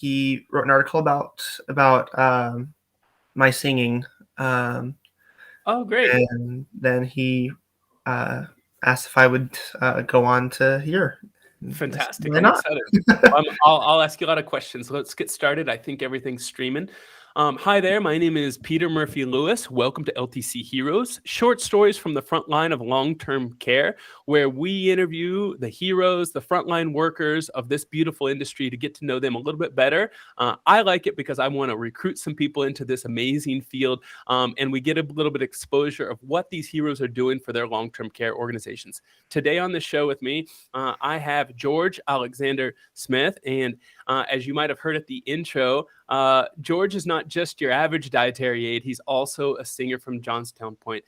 he wrote an article about my singing, um, Oh, great. and then he uh, asked if I would go on to here. And I said, Fantastic. why I'm not? excited. I'll ask you a lot of questions. Let's get started. I think everything's streaming. Hi there. My name is Peter Murphy Lewis. Welcome to LTC Heroes, short stories from the front line of long-term care, where we interview the heroes, the frontline workers of this beautiful industry to get to know them a little bit better. I like it because I want to recruit some people into this amazing field, and we get a little bit of exposure of what these heroes are doing for their long-term care organizations. Today on the show with me, I have George Alexander Smith, and as you might have heard at the intro, George is not just your average dietary aide. He's also a singer from Johnstown Point.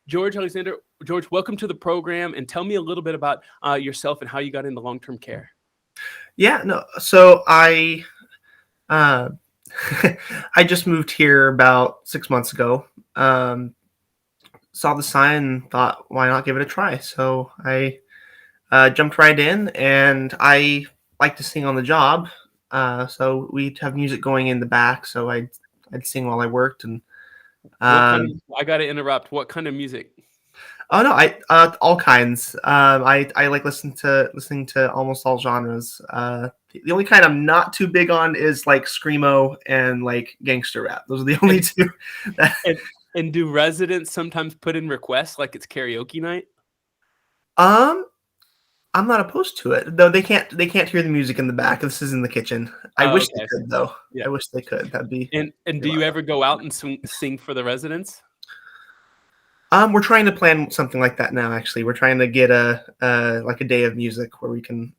George, welcome to the program, and tell me a little bit about yourself and how you got into long-term care. Yeah, no. So uh, I just moved here about 6 months ago. Saw the sign and thought, why not give it a try? So I jumped right in, and I like to sing on the job. So we'd have music going in the back, so I'd sing while I worked. And What kind of? um, I got to interrupt. What kind of music? oh no, I all kinds. I like listening to almost all genres. The only kind I'm not too big on is like screamo and like gangster rap. Those are the only And two. That, and, and do residents sometimes put in requests like it's karaoke night? um, I'm not opposed to it, though. They can't hear the music in the back. This is in the kitchen. I Oh, wish they okay. could, though. Yeah. I wish they could. That'd be And be a do lot you of ever go out and sing for the residents? fun. We're trying to plan something like that now. Actually, we're trying to get a like a day of music where we can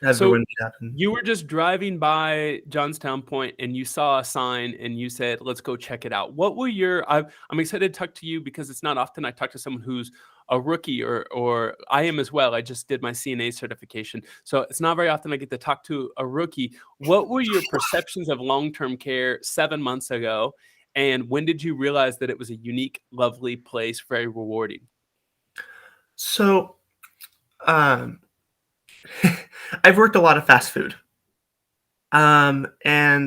have So everyone meet up. And you were just driving by Johnstown Point and you saw a sign and you said, let's go check it out. What were I'm excited to talk to you because it's not often I talk to someone who's a rookie or I am as well. I just did my CNA certification. So it's not very often I get to talk to a rookie. What were your perceptions of long-term care 7 months ago? And when did you realize that it was a unique, lovely place, very rewarding? so, um, I've worked a lot of fast food. And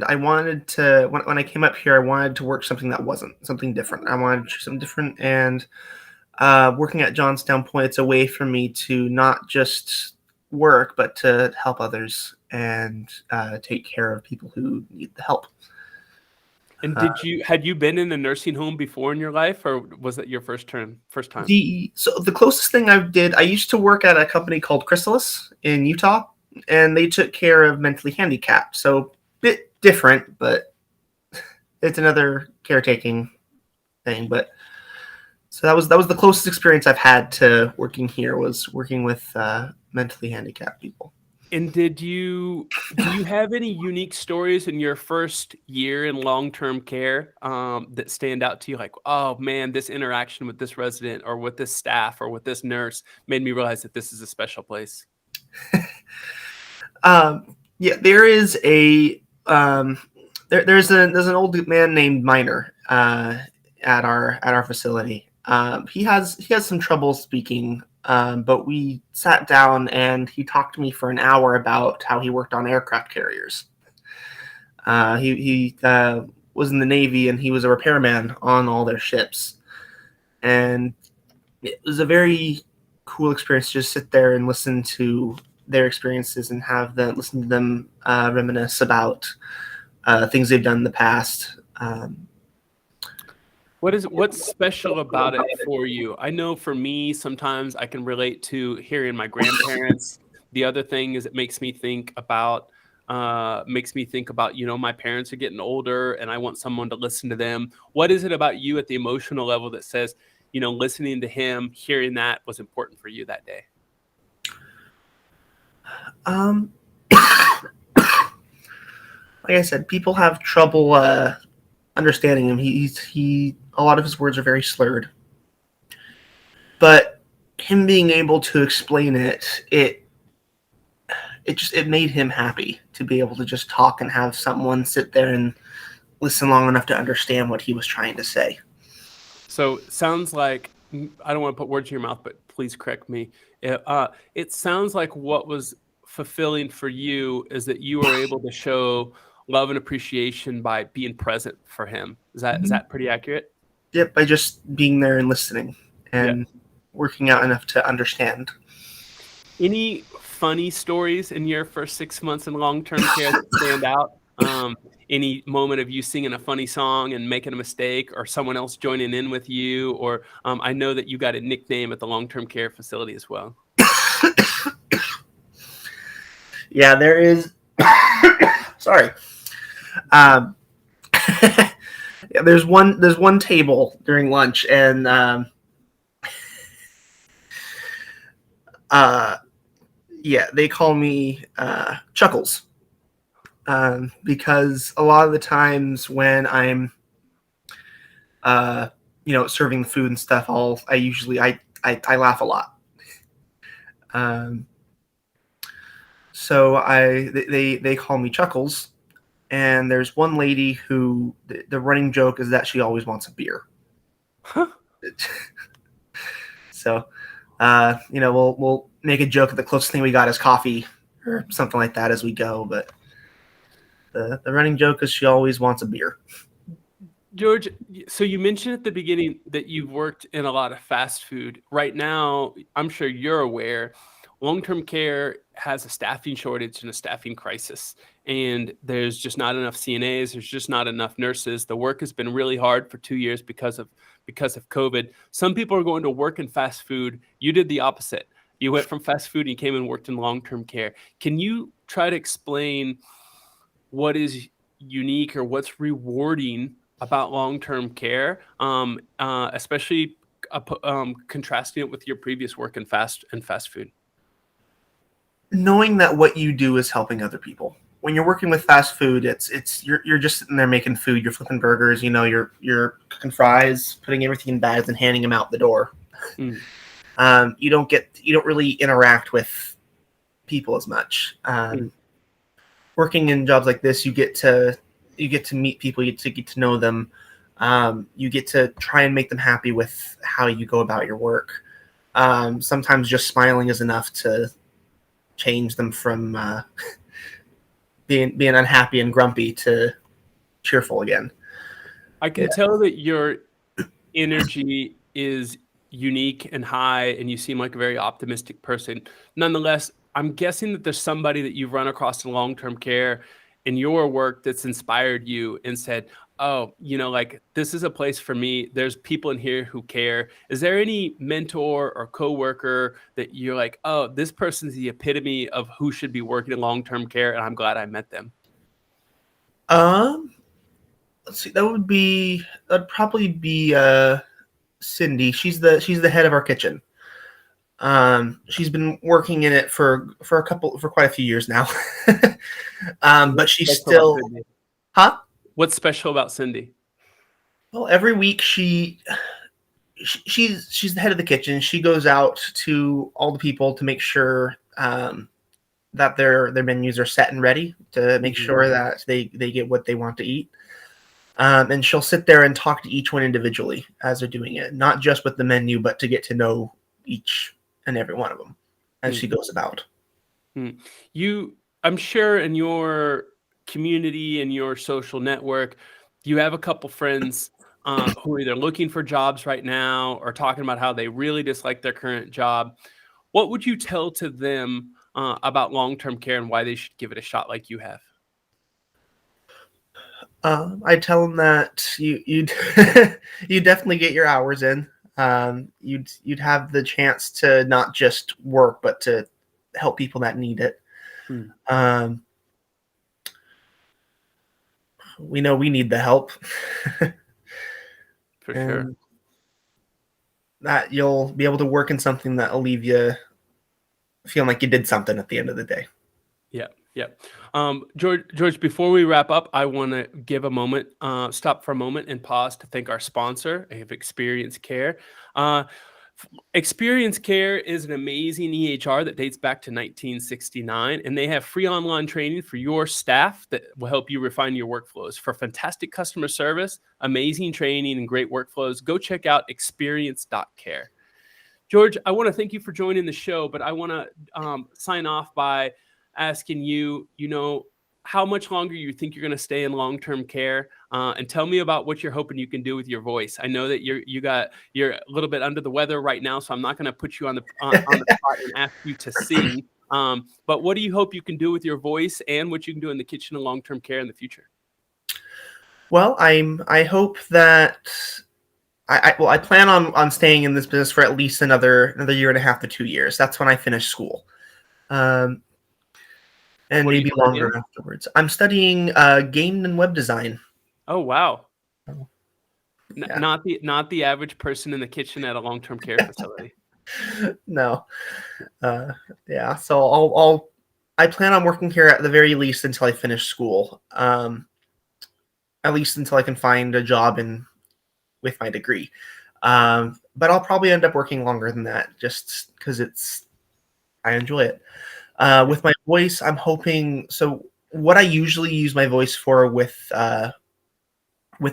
I wanted to when I came up here, I wanted to work something that wasn't something different. I wanted to do something different, and working at Johnstown Point, it's a way for me to not just work, but to help others and take care of people who need the help. And Uh, had you been in a nursing home before in your life, or was that your first time? the closest thing I used to work at a company called Chrysalis in Utah, and they took care of mentally handicapped. So bit different, but it's another caretaking thing. But so that was the closest experience I've had to working here, was working with mentally handicapped people. And do you have any unique stories in your first year in long-term care that stand out to you? Like, oh man, this interaction with this resident or with this staff or with this nurse made me realize that this is a special place. Yeah, there is a there's an old man named Miner at our facility. He has some trouble speaking, but we sat down and he talked to me for an hour about how he worked on aircraft carriers. He was in the Navy, and he was a repairman on all their ships, and it was a very cool experience to just sit there and listen to their experiences and listen to them reminisce about things they've done in the past. What's special about it for you? I know for me, sometimes I can relate to hearing my grandparents. The other thing is it makes me think about, my parents are getting older and I want someone to listen to them. What is it about you at the emotional level that says, listening to him, hearing that was important for you that day? Um, like I said, people have trouble understanding him. He a lot of his words are very slurred, but him being able to explain it made him happy to be able to just talk and have someone sit there and listen long enough to understand what he was trying to say. So it sounds like, I don't want to put words in your mouth, but please correct me. It sounds like what was fulfilling for you is that you were able to show love and appreciation by being present for him. Is that pretty accurate? Yep, by just being there and listening Yeah. and working out enough to understand. Any funny stories in your first 6 months in long-term care that stand out? Any moment of you singing a funny song and making a mistake, or someone else joining in with you? Or I know that you got a nickname at the long-term care facility as well. Yeah, there is. Sorry. Yeah, there's one table during lunch, and yeah, they call me Chuckles, because a lot of the times when I'm serving the food and stuff, I usually laugh a lot. So they call me Chuckles, and there's one lady who the running joke is that she always wants a beer. Huh. So we'll make a joke that the closest thing we got is coffee or something like that as we go, but the running joke is she always wants a beer. George, so you mentioned at the beginning that you've worked in a lot of fast food. Right now, I'm sure you're aware, long-term care has a staffing shortage and a staffing crisis, and there's just not enough CNAs. There's just not enough nurses. The work has been really hard for 2 years because of COVID. Some people are going to work in fast food. You did the opposite. You went from fast food and you came and worked in long-term care. Can you try to explain what is unique or what's rewarding about long-term care, especially contrasting it with your previous work in fast food? Knowing that what you do is helping other people. When you're working with fast food, you're just sitting there making food. You're flipping burgers. You're cooking fries, putting everything in bags, and handing them out the door. You don't really interact with people as much. Working in jobs like this, you get to meet people. You get to know them. You get to try and make them happy with how you go about your work. Sometimes just smiling is enough to change them from being unhappy and grumpy to cheerful again. I can tell that your energy is unique and high, and you seem like a very optimistic person. Nonetheless, I'm guessing that there's somebody that you've run across in long-term care in your work that's inspired you and said, oh, like, this is a place for me. There's people in here who care. Is there any mentor or coworker that you're like, oh, this person's the epitome of who should be working in long-term care, and I'm glad I met them? Let's see. That'd probably be Cindy. She's the head of our kitchen. She's been working in it for quite a few years now. But she's still, huh? What's special about Cindy? Well, every week she's the head of the kitchen. She goes out to all the people to make sure that their menus are set and ready, to make sure that they get what they want to eat. And she'll sit there and talk to each one individually as they're doing it, not just with the menu, but to get to know each and every one of them as she goes about. I'm sure in your community and your social network, you have a couple friends who are either looking for jobs right now or talking about how they really dislike their current job. What would you tell to them about long-term care and why they should give it a shot like you have? I tell them that you definitely get your hours in. You'd have the chance to not just work, but to help people that need it. We know we need the help. For sure. That you'll be able to work in something that'll leave you feeling like you did something at the end of the day. Yeah. George, before we wrap up, I want to give a moment, stop for a moment and pause to thank our sponsor, Experience Care. Experience Care is an amazing EHR that dates back to 1969, and they have free online training for your staff that will help you refine your workflows. For fantastic customer service, amazing training, and great workflows, go check out experience.care. George, I want to thank you for joining the show, but I want to sign off by asking you, how much longer you think you're going to stay in long-term care, and tell me about what you're hoping you can do with your voice. I know that you're a little bit under the weather right now, so I'm not going to put you on the spot and ask you to sing. But what do you hope you can do with your voice, and what you can do in the kitchen and long-term care in the future? Well, I hope that I plan on staying in this business for at least another year and a half to 2 years. That's when I finish school, and What are you maybe longer studying? afterwards. I'm studying game and web design. Oh, wow. Yeah. Not the average person in the kitchen at a long-term care facility. No. Yeah. So I plan on working here at the very least until I finish school. At least until I can find a job with my degree. But I'll probably end up working longer than that, just because I enjoy it. With my voice, I'm hoping. So what I usually use my voice for with the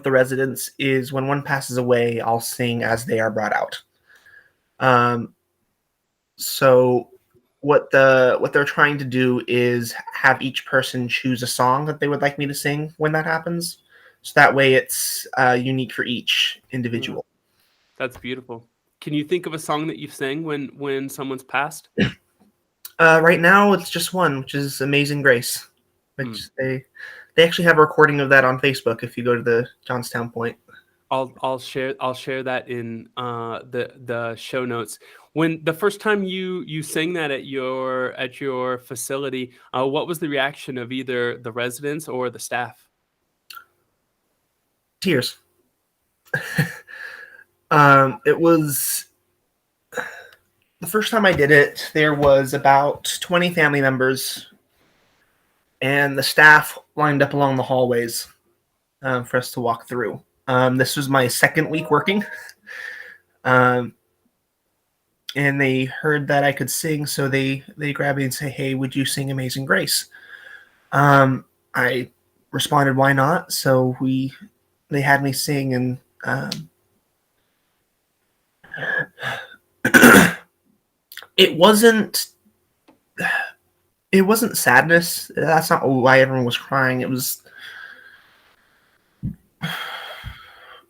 residents is when one passes away, I'll sing as they are brought out. So what they're trying to do is have each person choose a song that they would like me to sing when that happens. So that way it's unique for each individual. That's beautiful. Can you think of a song that you've sang when someone's passed? Right now it's just one, which is Amazing Grace, which they actually have a recording of that on Facebook if you go to the Johnstown Point. I'll share that in the show notes. When the first time you sang that at your facility, what was the reaction of either the residents or the staff? Tears. It was the first time I did it. There was about 20 family members, and the staff lined up along the hallways for us to walk through. This was my second week working, and they heard that I could sing, so they grabbed me and say, "Hey, would you sing Amazing Grace?" I responded, "Why not?" So they had me sing, and it wasn't sadness. That's not why everyone was crying. It was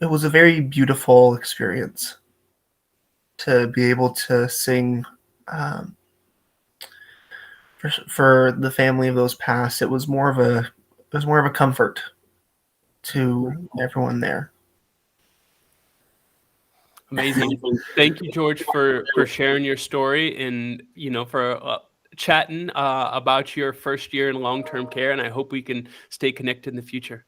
a very beautiful experience to be able to sing for the family of those passed. It was more of a comfort to everyone there. Amazing. Thank you, George, for sharing your story and for chatting about your first year in long-term care. And I hope we can stay connected in the future.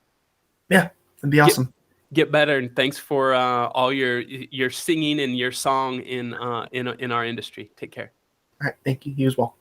Yeah, it'd be awesome. Get better, and thanks for all your singing and your song in our industry. Take care. All right, thank you. You as well.